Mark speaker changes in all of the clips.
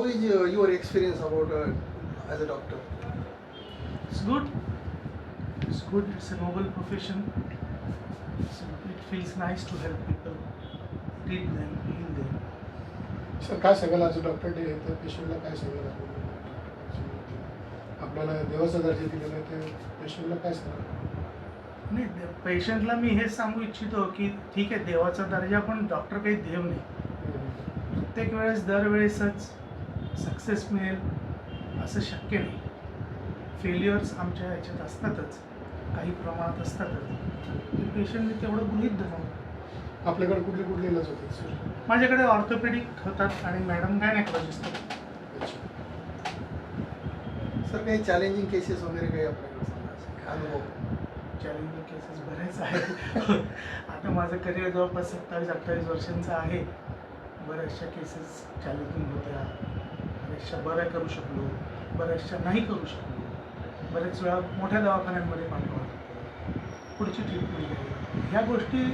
Speaker 1: how is your experience about as a doctor?
Speaker 2: It's good. It's good. It's a noble profession. So it feels nice to help people, treat them, heal them.
Speaker 3: Sir काय सांगाल आज doctor day आहे तर पेशंटला काय सांगाल आपल्याला देवाचा दर्जा दिलेला आहे तर पेशंटला काय सांगाल?
Speaker 2: नाही, पेशंटला मी हेच सांगू इच्छितो की ठीक आहे, देवाचा दर्जा, पण डॉक्टर काही देव नाही. प्रत्येक वेळेस दरवेळेसच सक्सेस मिळेल असं शक्य नाही. फेल्युअर्स आमच्या ह्याच्यात असतातच, काही प्रमाणात असतातच. ते पेशंटने तेवढं गृहीत धरावं.
Speaker 3: आपल्याकडे कुठले कुठले इलाज होतात सर?
Speaker 2: माझ्याकडे ऑर्थोपेडिक होतात आणि मॅडम गायनेकॉलॉजिस्ट होतात.
Speaker 1: सर काही चॅलेंजिंग केसेस वगैरे काही आपल्याकडे सांगा, अनुभव?
Speaker 2: चॅलेंजिंग केसेस बरेच आहेत. आता माझं करिअर जवळपास 27-28 वर्षांचं आहे. बऱ्याचशा केसेस चॅलेंजिंग होत्या, बऱ्याचशा बऱ्या करू शकलो, बऱ्याचशा नाही करू शकलो. बरेच वेळा मोठ्या दवाखान्यांमध्ये पाठवा, पुढची ट्रीटमेंट घ्यावी. ह्या गोष्टी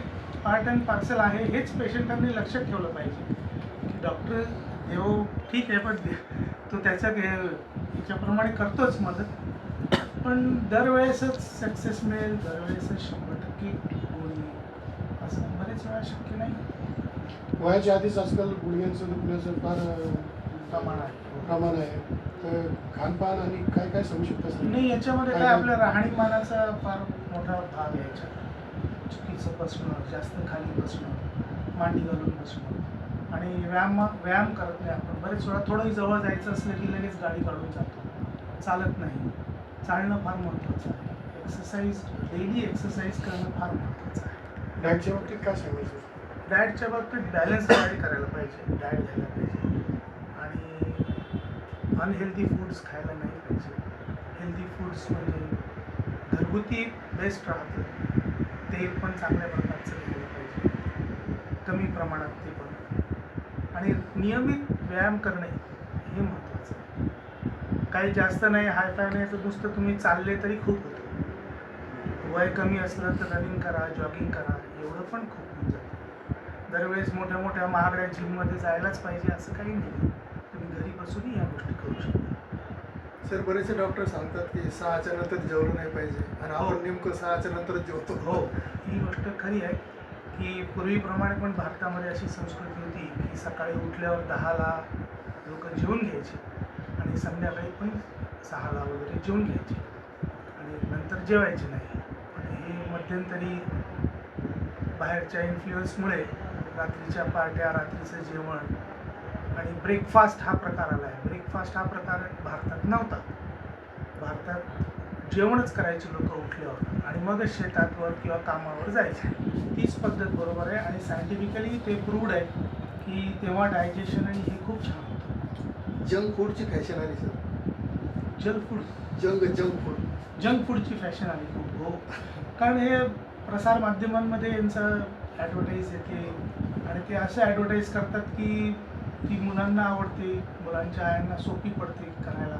Speaker 2: पार्ट अँड पार्सल आहे. हेच पेशंटांनी लक्षात ठेवलं पाहिजे की डॉक्टर देव ठीक आहे, पण तो त्याच्या याच्याप्रमाणे करतोच मदत, पण दरवेळेसच सक्सेस मिळेल, दरवेळेसच 100% गुण येईल असं बरेच वेळा शक्य नाही.
Speaker 3: वयाच्या आधीच आजकाल गुडघ्यांचं दुखण्याचं फार
Speaker 2: प्रमाण आहे.
Speaker 3: तर खानपान आणि काय काय सांगू शकता सर?
Speaker 2: नाही, याच्यामध्ये काय आपल्या राहणीमानाचा फार मोठा भाग आहे. याच्यात चुकीचं बसणं, जास्त खाली बसणं, मांडी घालून बसणं, आणि व्यायाम करत नाही आपण. बरेच वेळा थोडंही जवळ जायचं असलं की लगेच गाडी काढून जातो, चालत नाही. चालणं फार महत्त्वाचं आहे. एक्सरसाइज, डेली एक्सरसाइज करणं फार महत्त्वाचं आहे.
Speaker 3: डाएटच्या बाबतीत काय सांगायचं?
Speaker 2: डाएटच्या बाबतीत बॅलन्स डाएट करायला पाहिजे, डाएट घ्यायला पाहिजे, आणि अनहेल्दी फूड्स खायला नाही पाहिजे. हेल्दी फूड्स म्हणजे घरगुती बेस्ट राहतं. तेल पण चांगल्या प्रकारचं घ्यायला पाहिजे, कमी प्रमाणात ते पण, आणि नियमित व्यायाम करणे हे महत्त्वाचं आहे. काही जास्त नाही, हायफाय नाही, तर नुसतं तुम्ही चालले तरी खूप होतं. वय कमी असलं तर रनिंग करा, जॉगिंग करा, एवढं पण खूप होऊन जातं. दरवेळेस मोठ्या मोठ्या महागड्या जिममध्ये जायलाच पाहिजे असं काही नाही. तुम्ही घरी बसूनही या गोष्टी करू शकता.
Speaker 1: सर बरेचसे डॉक्टर सांगतात की 6च्या नंतर जेवलं नाही पाहिजे, आणि आपण नेमकं 6च्या नंतरच जेवतो.
Speaker 2: हो, ही गोष्ट खरी आहे की पूर्वीप्रमाणे पण भारतामध्ये अशी संस्कृती होती की सकाळी उठल्यावर 10ला लोक जेवून घ्यायचे, आणि संध्याकाळी पण 6ला वगैरे जेवून घ्यायचे, आणि नंतर जेवायचे नाही. पण हे मध्यंतरी बाहेरच्या इन्फ्लुएन्समुळे रात्रीच्या पार्ट्या, रात्रीचं जेवण आणि ब्रेकफास्ट हा प्रकार आला आहे. ब्रेकफास्ट हा प्रकार भारतात नव्हता. भारतात जेवणच करायचे लोक उठल्यावर, आणि मगच शेतातवर किंवा कामावर जायचे. तीच पद्धत बरोबर आहे, आणि सायंटिफिकली ते प्रूव्ड आहे की तेव्हा डायजेशन आणि हे खूप छान होतं.
Speaker 1: जंक फूडची फॅशन आली सर.
Speaker 2: जंक फूडची फॅशन आली खूप. हो, कारण हे प्रसारमाध्यमांमध्ये यांचं ॲडव्हर्टाईज येते, आणि ते असं ॲडव्हर्टाईज करतात की ती मुलांना आवडते, मुलांच्या आयांना सोपी पडते करायला.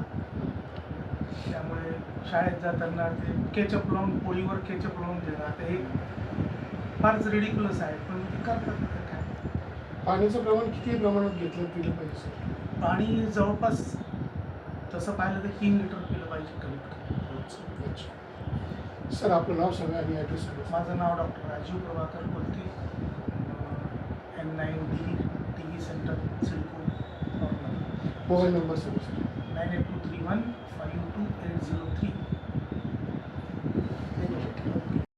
Speaker 2: त्यामुळे शाळेत जाताना ते केचप लावून, पोळीवर केचप लावून देणं, आता हे फारच रिडिक्युलस आहे, पण ते करतात. काय
Speaker 3: पाण्याचं प्रमाण किती प्रमाणात घेतलं पिलं पाहिजे सर?
Speaker 2: पाणी जवळपास तसं पाहिलं तर 3 लिटर पिलं पाहिजे कमीत कमी.
Speaker 3: अच्छा सर, आपलं नाव सांगा आणि ॲड्रेस सांगा.
Speaker 2: माझं नाव doctor Rajiv Prabhakar Kolte, N9D TV centre, CIDCO.
Speaker 3: Mobile number सांगा सर.
Speaker 2: 9823152808.